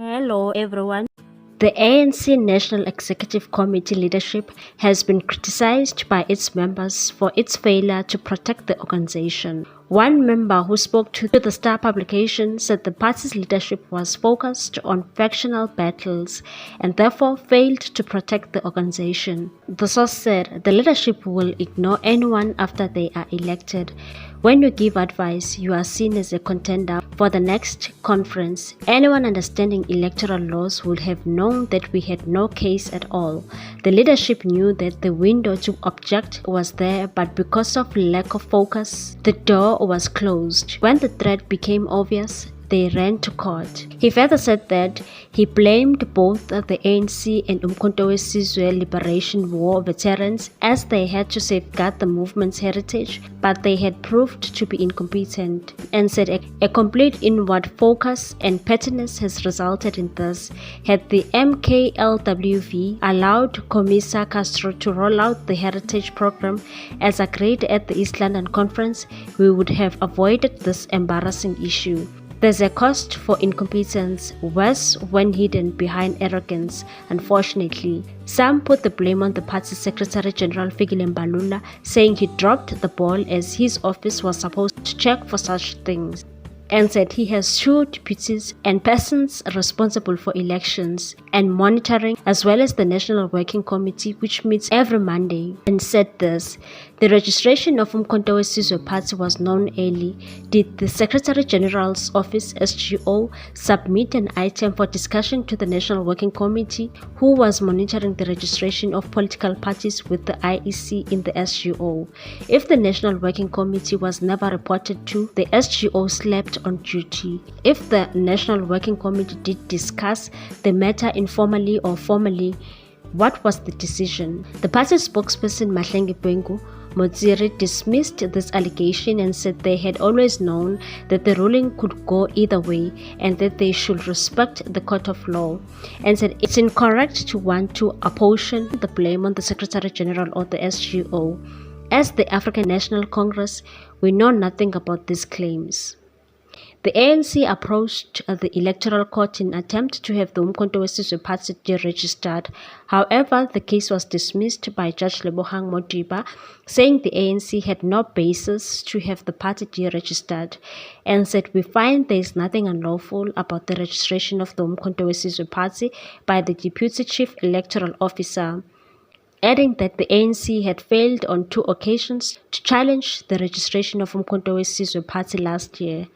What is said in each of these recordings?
Hello everyone. The ANC National Executive Committee leadership has been criticized by its members for its failure to protect the organization. One member who spoke to the Star publication said the party's leadership was focused on factional battles and therefore failed to protect the organization. The source said the leadership will ignore anyone after they are elected. When you give advice, you are seen as a contender for the next conference. Anyone understanding electoral laws would have known that we had no case at all. The leadership knew that the window to object was there, but because of lack of focus, the door was closed. When the threat became obvious, they ran to court. He further said that he blamed both the ANC and Umkhonto we Sizwe Liberation War veterans as they had to safeguard the movement's heritage, but they had proved to be incompetent, and said a complete inward focus and pettiness has resulted in this. Had the MKLWV allowed Commissar Castro to roll out the heritage program as agreed at the East London Conference, we would have avoided this embarrassing issue. There's a cost for incompetence, worse when hidden behind arrogance. Unfortunately, some put the blame on the party's Secretary General Mbalula, saying he dropped the ball as his office was supposed to check for such things, and said he has two deputies and persons responsible for elections and monitoring, as well as the National Working Committee, which meets every Monday, and said this: the registration of Umkhonto we Sizwe Party was known early. Did the Secretary General's Office, SGO, submit an item for discussion to the National Working Committee, who was monitoring the registration of political parties with the IEC in the SGO? If the National Working Committee was never reported to, the SGO slept on duty. If the National Working Committee did discuss the matter informally or formally, what was the decision? The party spokesperson Mahlengi Pengu Motsiri dismissed this allegation and said they had always known that the ruling could go either way and that they should respect the court of law, and said it's incorrect to want to apportion the blame on the Secretary General or the SGO. As the African National Congress, we know nothing about these claims. The ANC approached the Electoral Court in an attempt to have the Umkhonto we Sizwe Party deregistered. However, the case was dismissed by Judge Lebohang Modiba, saying the ANC had no basis to have the party deregistered, and said, we find there is nothing unlawful about the registration of the Umkhonto we Sizwe Party by the Deputy Chief Electoral Officer, adding that the ANC had failed on 2 occasions to challenge the registration of Umkhonto we Sizwe Party last year.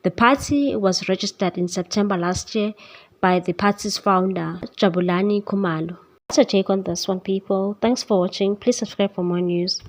The party was registered in September last year by the party's founder, Jabulani Khumalo. What's your take on this one, people? Thanks for watching. Please subscribe for more news.